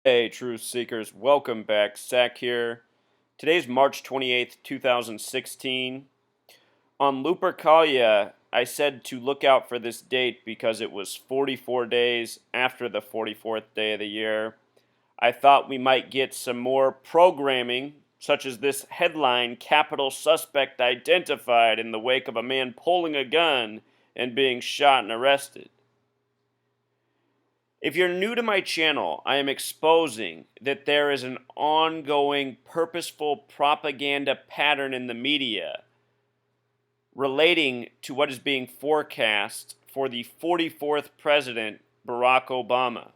Hey, truth seekers, welcome back. Zach here. Today's March 28th, 2016. On Lupercalia, I said to look out for this date because it was 44 days after the 44th day of the year. I thought we might get some more programming, such as this headline: Capital Suspect Identified in the Wake of a Man Pulling a Gun and Being Shot and Arrested. If you're new to my channel, I am exposing that there is an ongoing purposeful propaganda pattern in the media relating to what is being forecast for the 44th president, Barack Obama.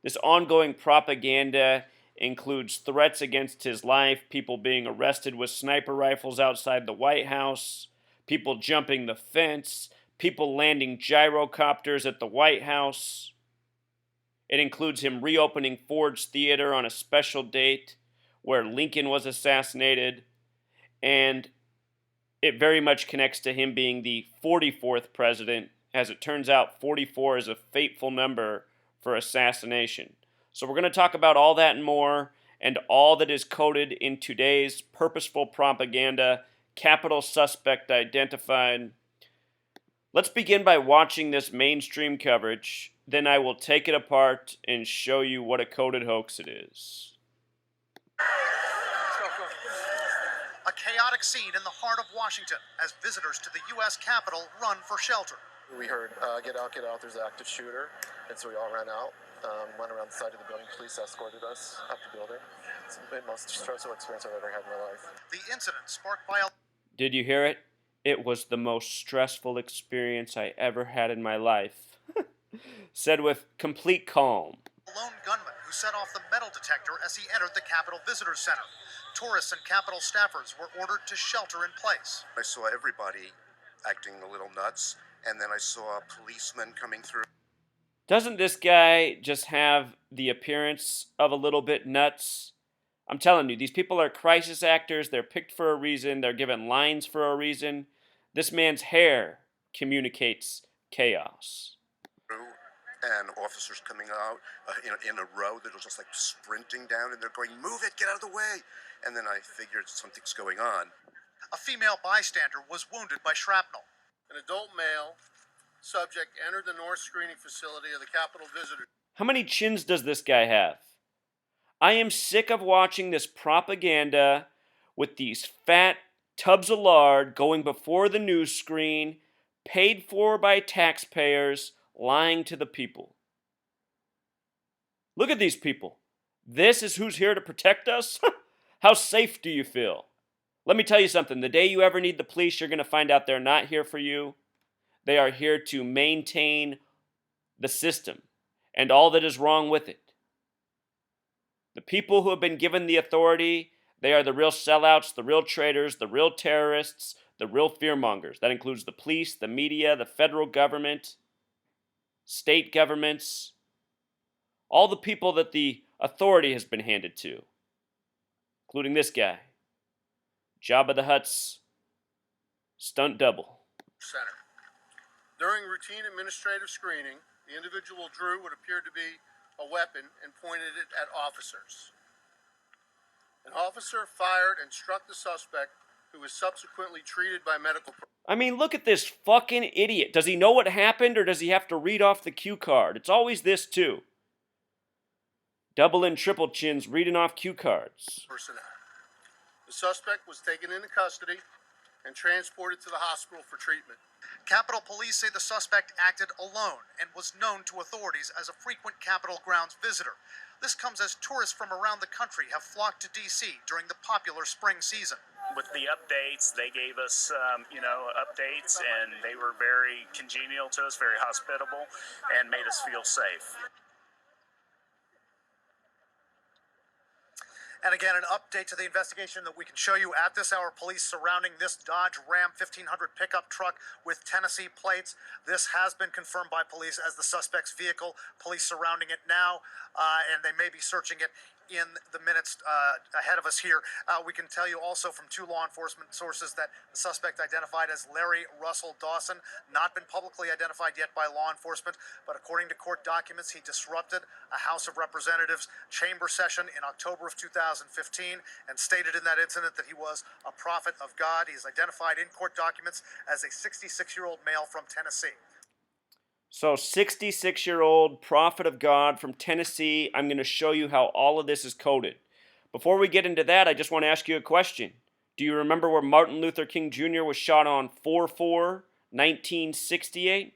This ongoing propaganda includes threats against his life, people being arrested with sniper rifles outside the White House, people jumping the fence, people landing gyrocopters at the White House. It includes him reopening Ford's Theater on a special date where Lincoln was assassinated, and it very much connects to him being the 44th president. As it turns out, 44 is a fateful number for assassination. So we're going to talk about all that and more, and all that is coded in today's purposeful propaganda, capital suspect identified. Let's begin by watching this mainstream coverage. Then I will take it apart and show you what a coded hoax it is. A chaotic scene in the heart of Washington as visitors to the U.S. Capitol run for shelter. We heard, get out, there's an active shooter. And so we all ran out, went around the side of the building. Police escorted us up the building. It's the most stressful experience I've ever had in my life. The incident sparked by a... Did you hear it? It was the most stressful experience I ever had in my life. Said with complete calm. lone gunman who set off the metal detector as he entered the Capitol Visitor Center. Tourists and Capitol staffers were ordered to shelter in place. I saw everybody acting a little nuts, and then I saw a policeman coming through. Doesn't this guy just have the appearance of a little bit nuts? I'm telling you, these people are crisis actors. They're picked for a reason. They're given lines for a reason. This man's hair communicates chaos. And officers coming out in a row that was just like sprinting down, and they're going, "Move it, get out of the way." And then I figured something's going on. A female bystander was wounded by shrapnel. An adult male subject entered the north screening facility of the Capitol Visitor. How many chins does this guy have? I am sick of watching this propaganda with these fat tubs of lard going before the news screen, paid for by taxpayers, lying to the people. Look at these people. This is who's here to protect us? How safe do you feel? Let me tell you something. The day you ever need the police, you're going to find out they're not here for you. They are here to maintain the system and all that is wrong with it. The people who have been given the authority, they are the real sellouts, the real traitors, the real terrorists, the real fearmongers. That includes the police, the media, the federal government, state governments, all the people that the authority has been handed to, including this guy, Jabba the Hutt's stunt double. Center. During routine administrative screening, the individual drew what appeared to be a weapon and pointed it at officers. An officer fired and struck the suspect, who was subsequently treated by medical. I mean, look at this fucking idiot. Does he know what happened, or does he have to read off the cue card? It's always this, too. Double and triple chins reading off cue cards. Personnel. The suspect was taken into custody and transported to the hospital for treatment. Capitol Police say the suspect acted alone and was known to authorities as a frequent Capitol grounds visitor. This comes as tourists from around the country have flocked to D.C. during the popular spring season. With the updates, they gave us, updates, and they were very congenial to us, very hospitable, and made us feel safe. And again, an update to the investigation that we can show you at this hour. Police surrounding this Dodge Ram 1500 pickup truck with Tennessee plates. This has been confirmed by police as the suspect's vehicle. Police surrounding it now. and they may be searching it in the minutes ahead of us here. We can tell you also from two law enforcement sources that the suspect identified as Larry Russell Dawson, not been publicly identified yet by law enforcement, but according to court documents, he disrupted a House of Representatives chamber session in October of 2015 and stated in that incident that he was a prophet of God. He is identified in court documents as a 66-year-old male from Tennessee. So 66-year-old prophet of God from Tennessee. I'm going to show you how all of this is coded. Before we get into that, I just want to ask you a question. Do you remember where Martin Luther King Jr. was shot on 4/4/1968?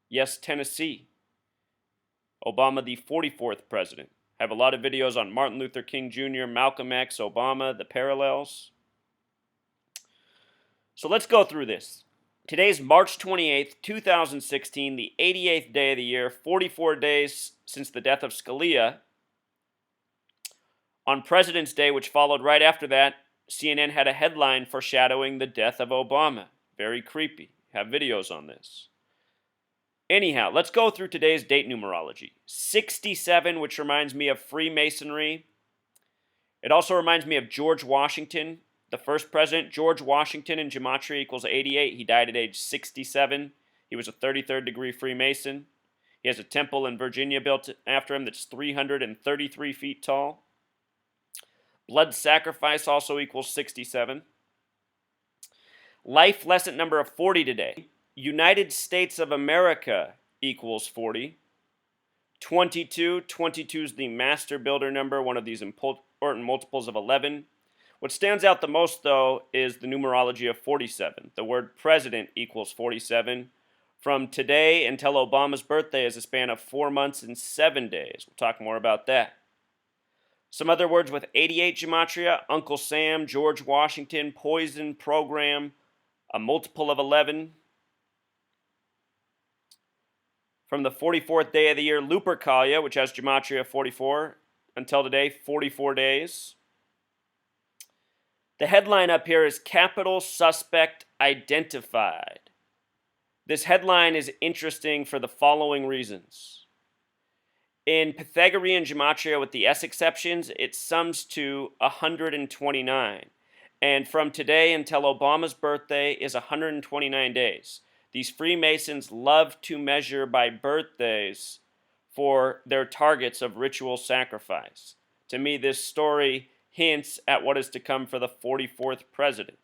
Yes, Tennessee. Obama, the 44th president. I have a lot of videos on Martin Luther King Jr., Malcolm X, Obama, the parallels. So let's go through this. Today's March 28th, 2016, the 88th day of the year, 44 days since the death of Scalia. On President's Day, which followed right after that, CNN had a headline foreshadowing the death of Obama. Very creepy. Have videos on this. Anyhow, let's go through today's date numerology. 67, which reminds me of Freemasonry. It also reminds me of George Washington, the first president. George Washington in gematria equals 88. He died at age 67. He was a 33rd degree Freemason. He has a temple in Virginia built after him that's 333 feet tall. Blood sacrifice also equals 67. Life lesson number of 40 today. United States of America equals 40. 22 is the master builder number, one of these important multiples of 11. What stands out the most, though, is the numerology of 47. The word president equals 47. From today until Obama's birthday is a span of 4 months and 7 days. We'll talk more about that. Some other words with 88 gematria: Uncle Sam, George Washington, poison, program, a multiple of 11. From the 44th day of the year, Lupercalia, which has gematria 44, until today, 44 days. The headline up here is Capital Suspect Identified. This headline is interesting for the following reasons. In Pythagorean gematria, with the S exceptions, it sums to 129. And from today until Obama's birthday is 129 days. These Freemasons love to measure by birthdays for their targets of ritual sacrifice. To me, this story hints at what is to come for the 44th president.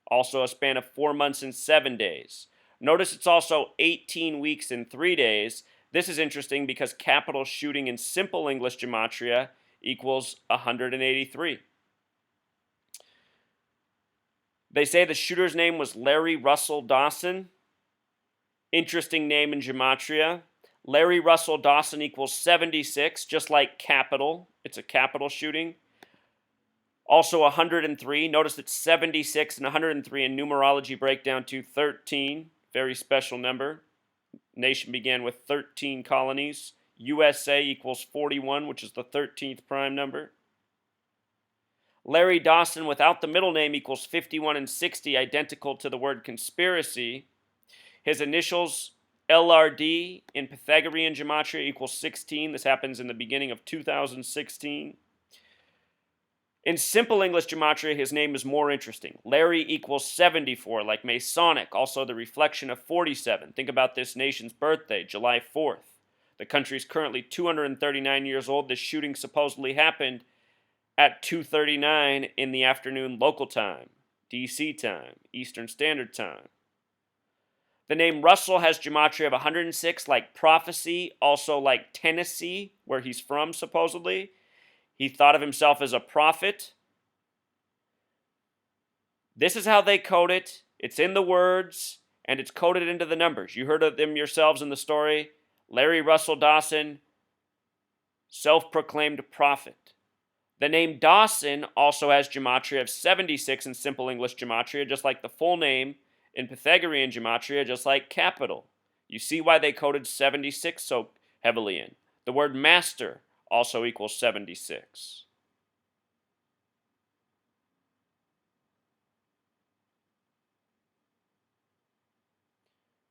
Also a span of 4 months and 7 days. Notice it's also 18 weeks and 3 days. This is interesting because capital shooting in simple English gematria equals 183. They say the shooter's name was Larry Russell Dawson. Interesting name in gematria. Larry Russell Dawson equals 76, just like capital. It's a capital shooting. Also 103. Notice it's 76 and 103 in numerology break down to 13. Very special number. Nation began with 13 colonies. USA equals 41, which is the 13th prime number. Larry Dawson without the middle name equals 51 and 60, identical to the word conspiracy. His initials, LRD, in Pythagorean gematria equals 16. This happens in the beginning of 2016. In simple English gematria, his name is more interesting. Larry equals 74, like Masonic, also the reflection of 47. Think about this nation's birthday, July 4th. The country is currently 239 years old. This shooting supposedly happened at 2:39 in the afternoon local time, D.C. time, Eastern Standard Time. The name Russell has gematria of 106, like prophecy, also like Tennessee, where he's from, supposedly. He thought of himself as a prophet. This is how they code it. It's in the words, and it's coded into the numbers. You heard of them yourselves in the story. Larry Russell Dawson, self-proclaimed prophet. The name Dawson also has gematria of 76 in simple English gematria, just like the full name in Pythagorean gematria, just like capital. You see why they coded 76 so heavily in. The word master also equals 76.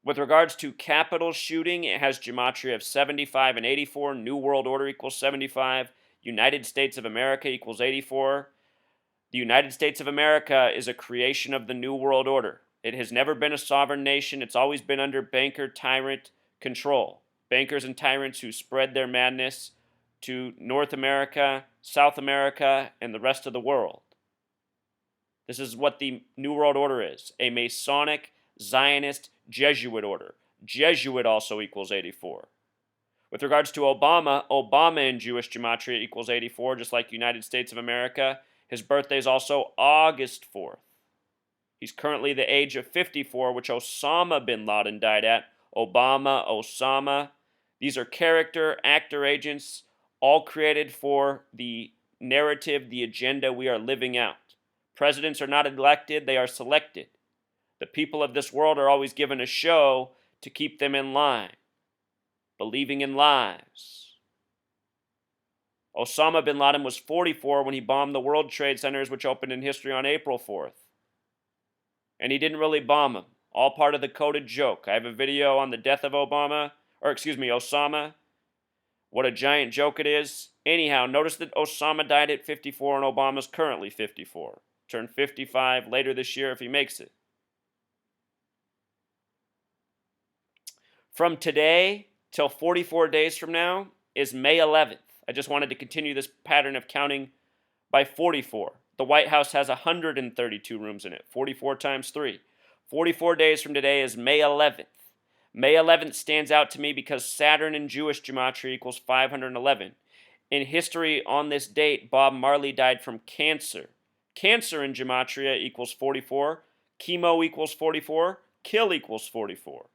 With regards to Capitol shooting, it has gematria of 75 and 84. New World Order equals 75. United States of America equals 84. The United States of America is a creation of the New World Order. It has never been a sovereign nation. It's always been under banker tyrant control. Bankers and tyrants who spread their madness to North America, South America, and the rest of the world. This is what the New World Order is, a Masonic, Zionist, Jesuit order. Jesuit also equals 84. With regards to Obama, Obama in Jewish gematria equals 84, just like United States of America. His birthday is also August 4th. He's currently the age of 54, which Osama bin Laden died at. Obama, Osama. These are character, actor agents, all created for the narrative, the agenda we are living out. Presidents are not elected, they are selected. The people of this world are always given a show to keep them in line, believing in lies. Osama bin Laden was 44 when he bombed the World Trade Centers, which opened in history on April 4th. And he didn't really bomb them. All part of the coded joke. I have a video on the death of Osama. What a giant joke it is. Anyhow, notice that Osama died at 54 and Obama's currently 54. Turn 55 later this year if he makes it. From today till 44 days from now is May 11th. I just wanted to continue this pattern of counting by 44. The White House has 132 rooms in it. 44 times 3. 44 days from today is May 11th. May 11th stands out to me because Saturn in Jewish gematria equals 511. In history, on this date, Bob Marley died from cancer. Cancer in gematria equals 44. Chemo equals 44. Kill equals 44.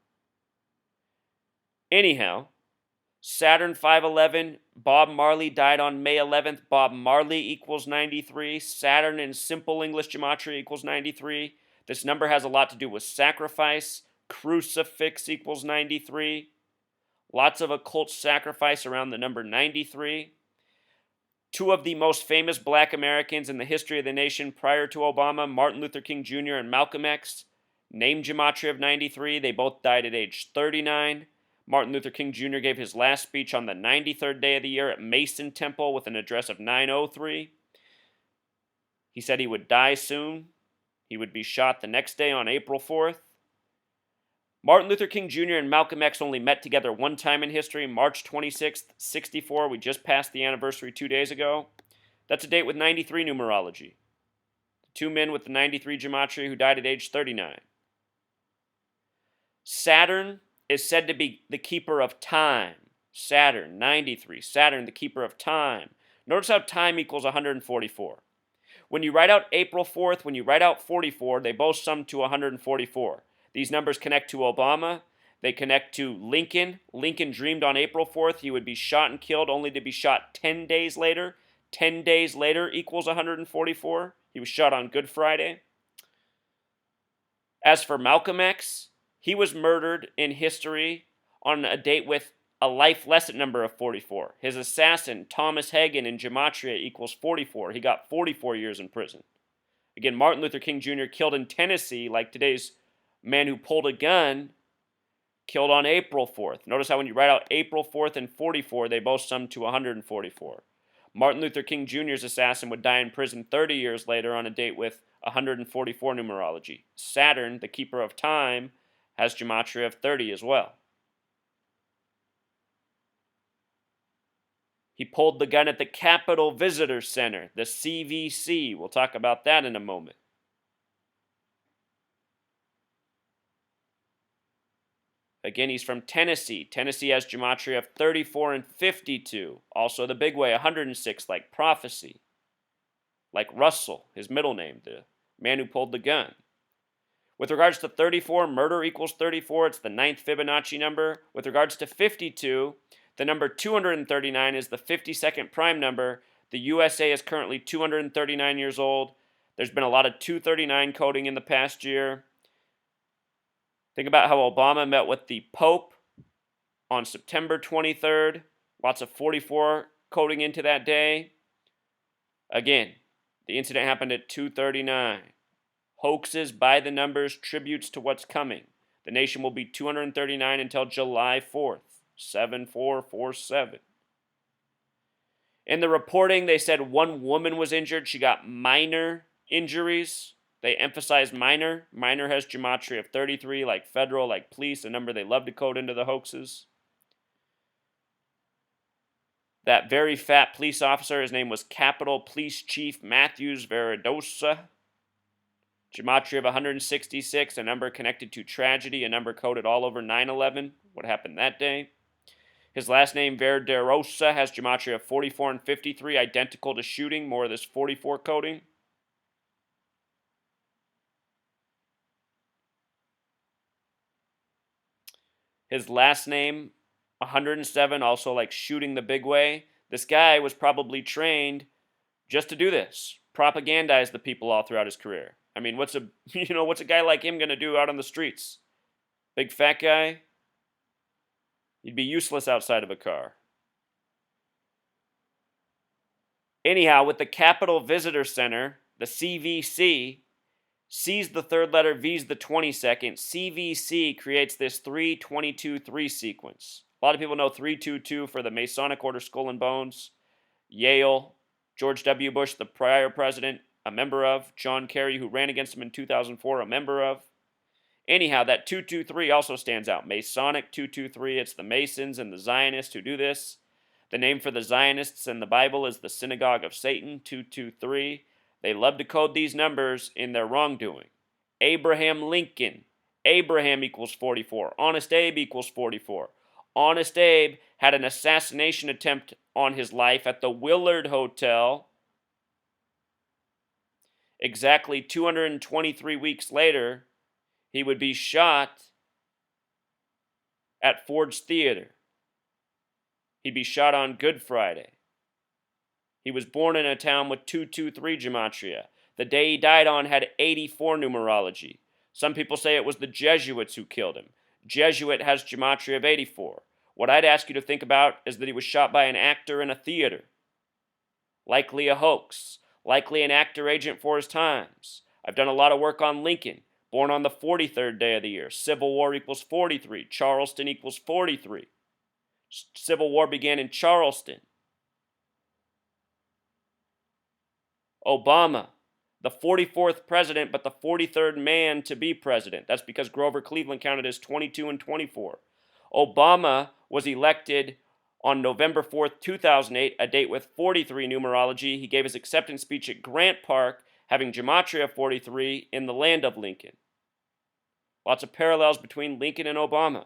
Anyhow, Saturn 511, Bob Marley died on May 11th. Bob Marley equals 93. Saturn in simple English gematria equals 93. This number has a lot to do with sacrifice. Crucifix equals 93. Lots of occult sacrifice around the number 93. Two of the most famous black Americans in the history of the nation prior to Obama, Martin Luther King Jr. and Malcolm X, named gematria of 93. They both died at age 39. Martin Luther King Jr. gave his last speech on the 93rd day of the year at Mason Temple with an address of 903. He said he would die soon. He would be shot the next day on April 4th. Martin Luther King Jr. and Malcolm X only met together one time in history, March 26th, 64. We just passed the anniversary 2 days ago. That's a date with 93 numerology. The two men with the 93 gematria who died at age 39. Saturn is said to be the keeper of time. Saturn, 93. Saturn, the keeper of time. Notice how time equals 144. When you write out April 4th, when you write out 44, they both sum to 144. These numbers connect to Obama. They connect to Lincoln. Lincoln dreamed on April 4th he would be shot and killed, only to be shot 10 days later. 10 days later equals 144. He was shot on Good Friday. As for Malcolm X, he was murdered in history on a date with a life lesson number of 44. His assassin, Thomas Hagen, in gematria equals 44. He got 44 years in prison. Again, Martin Luther King Jr. killed in Tennessee, like today's man who pulled a gun, killed on April 4th. Notice how when you write out April 4th and 44, they both sum to 144. Martin Luther King Jr.'s assassin would die in prison 30 years later on a date with 144 numerology. Saturn, the keeper of time, has gematria of 30 as well. He pulled the gun at the Capitol Visitor Center, the CVC. We'll talk about that in a moment. Again, he's from Tennessee. Tennessee has gematria of 34 and 52. Also the big way, 106, like prophecy. Like Russell, his middle name, the man who pulled the gun. With regards to 34, murder equals 34. It's the 9th Fibonacci number. With regards to 52, the number 239 is the 52nd prime number. The USA is currently 239 years old. There's been a lot of 239 coding in the past year. Think about how Obama met with the Pope on September 23rd. Lots of 44 coding into that day. Again, the incident happened at 239. Hoaxes by the numbers, tributes to what's coming. The nation will be 239 until July 4th. 7447. In the reporting, they said one woman was injured. She got minor injuries. They emphasize minor. Minor has gematria of 33, like federal, like police, a number they love to code into the hoaxes. That very fat police officer, his name was Capitol Police Chief Matthews Veridosa. Gematria of 166, a number connected to tragedy, a number coded all over 9/11, what happened that day. His last name, Verderosa, has gematria of 44 and 53, identical to shooting, more of this 44 coding. His last name, 107, also like shooting the big way. This guy was probably trained just to do this, propagandize the people all throughout his career. I mean, what's a guy like him gonna do out on the streets? Big fat guy? He'd be useless outside of a car. Anyhow, with the Capitol Visitor Center, the CVC, C's the third letter, V's the 22nd. CVC creates this 3-22-3 sequence. A lot of people know 322 for the Masonic Order Skull and Bones. Yale, George W. Bush, the prior president, a member of. John Kerry, who ran against him in 2004, a member of. Anyhow, that 223 also stands out. Masonic 223, it's the Masons and the Zionists who do this. The name for the Zionists in the Bible is the Synagogue of Satan, 223. They love to code these numbers in their wrongdoing. Abraham Lincoln. Abraham equals 44. Honest Abe equals 44. Honest Abe had an assassination attempt on his life at the Willard Hotel. Exactly 223 weeks later, he would be shot at Ford's Theater. He'd be shot on Good Friday. He was born in a town with 223 gematria. The day he died on had 84 numerology. Some people say it was the Jesuits who killed him. Jesuit has gematria of 84. What I'd ask you to think about is that he was shot by an actor in a theater. Likely a hoax. Likely an actor agent for his times. I've done a lot of work on Lincoln. Born on the 43rd day of the year. Civil War equals 43. Charleston equals 43. Civil War began in Charleston. Obama, the 44th president, but the 43rd man to be president. That's because Grover Cleveland counted as 22 and 24. Obama was elected on November 4th, 2008, a date with 43 numerology. He gave his acceptance speech at Grant Park, having gematria 43 in the land of Lincoln. Lots of parallels between Lincoln and Obama.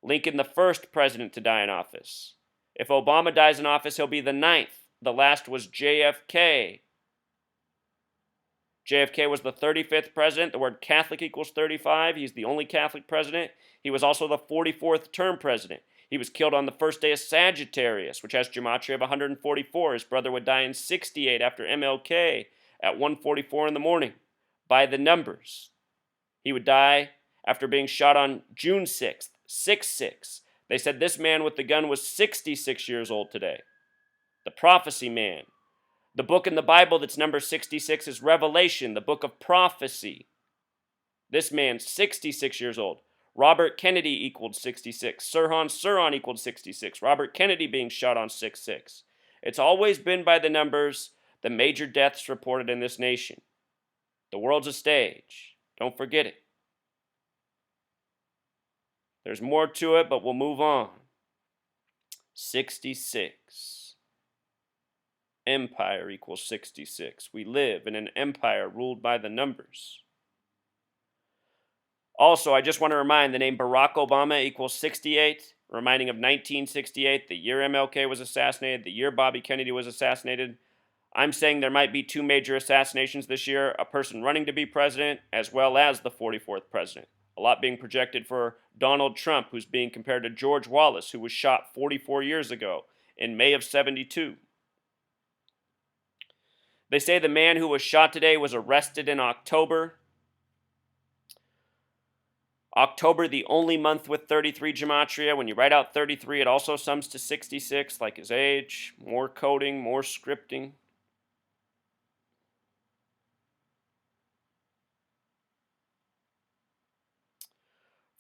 Lincoln, the first president to die in office. If Obama dies in office, he'll be the 9th. The last was JFK. JFK was the 35th president. The word Catholic equals 35. He's the only Catholic president. He was also the 44th term president. He was killed on the first day of Sagittarius, which has gematria of 144. His brother would die in 68 after MLK at 1:44 in the morning. By the numbers. He would die after being shot on June 6th, 6/6. They said this man with the gun was 66 years old today. The prophecy man. The book in the Bible that's number 66 is Revelation, the book of prophecy. This man's 66 years old. Robert Kennedy equaled 66. Sirhan Sirhan equaled 66. Robert Kennedy being shot on 6/6. It's always been by the numbers, the major deaths reported in this nation. The world's a stage. Don't forget it. There's more to it, but we'll move on. 66. Empire equals 66. We live in an empire ruled by the numbers. Also, I just want to remind the name Barack Obama equals 68, reminding of 1968, the year MLK was assassinated, the year Bobby Kennedy was assassinated. I'm saying there might be two major assassinations this year, a person running to be president, as well as the 44th president. A lot being projected for Donald Trump, who's being compared to George Wallace, who was shot 44 years ago in May of 72. They say the man who was shot today was arrested in October. October, the only month with 33 gematria. When you write out 33, it also sums to 66, like his age. More coding, more scripting.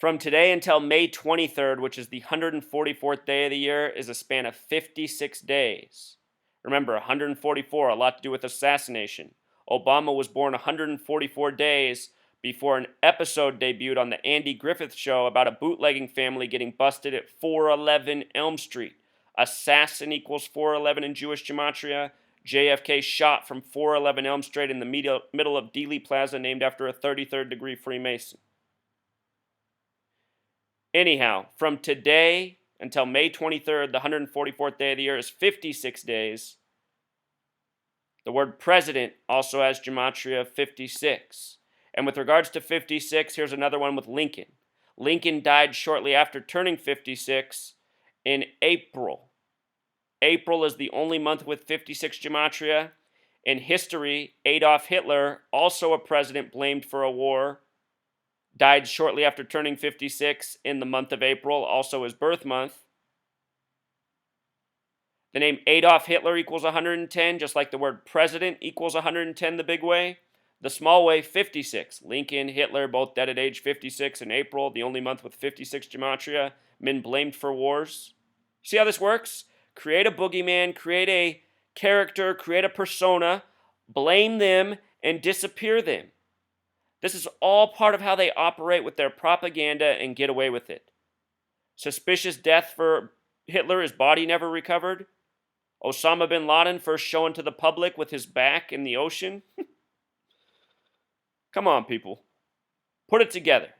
From today until May 23rd, which is the 144th day of the year, is a span of 56 days. Remember, 144, a lot to do with assassination. Obama was born 144 days before an episode debuted on the Andy Griffith Show about a bootlegging family getting busted at 411 Elm Street. Assassin equals 411 in Jewish gematria. JFK shot from 411 Elm Street in the middle of Dealey Plaza, named after a 33rd degree Freemason. Anyhow, from today until May 23rd, the 144th day of the year, is 56 days. The word president also has gematria 56. And with regards to 56, here's another one with Lincoln. Lincoln died shortly after turning 56 in April. April is the only month with 56 gematria. In history, Adolf Hitler, also a president blamed for a war, died shortly after turning 56 in the month of April, also his birth month. The name Adolf Hitler equals 110, just like the word president equals 110 the big way. The small way, 56. Lincoln, Hitler, both dead at age 56 in April, the only month with 56 gematria. Men blamed for wars. See how this works? Create a boogeyman, create a character, create a persona, blame them, and disappear them. This is all part of how they operate with their propaganda and get away with it. Suspicious death for Hitler, his body never recovered. Osama bin Laden first shown to the public with his back in the ocean. Come on, people. Put it together.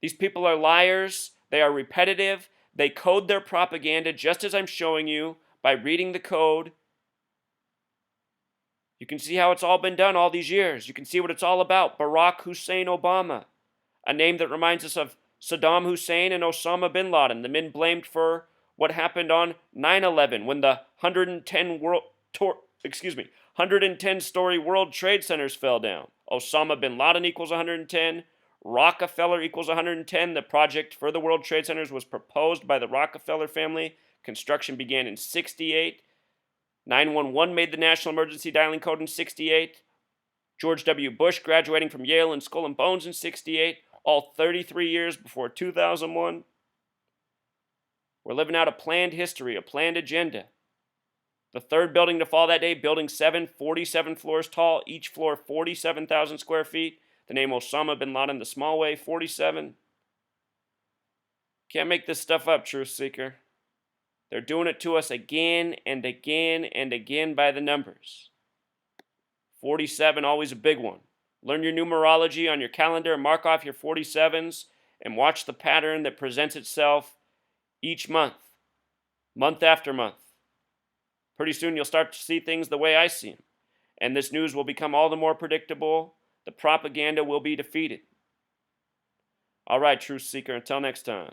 These people are liars. They are repetitive. They code their propaganda just as I'm showing you by reading the code. You can see how it's all been done all these years. You can see what it's all about. Barack Hussein Obama, a name that reminds us of Saddam Hussein and Osama bin Laden, the men blamed for what happened on 9/11 when the 110-story World Trade Centers fell down. Osama bin Laden equals 110. Rockefeller equals 110. The project for the World Trade Centers was proposed by the Rockefeller family. Construction began in 68. 911 made the national emergency dialing code in 68. George W. Bush graduating from Yale in Skull and Bones in 68. All 33 years before 2001. We're living out a planned history, a planned agenda. The third building to fall that day, Building 7, 47 floors tall, each floor 47,000 square feet. The name Osama bin Laden, the small way, 47. Can't make this stuff up, truth seeker. They're doing it to us again and again and again by the numbers. 47, always a big one. Learn your numerology on your calendar and mark off your 47s and watch the pattern that presents itself each month, month after month. Pretty soon you'll start to see things the way I see them. And this news will become all the more predictable. The propaganda will be defeated. All right, truth seeker, until next time.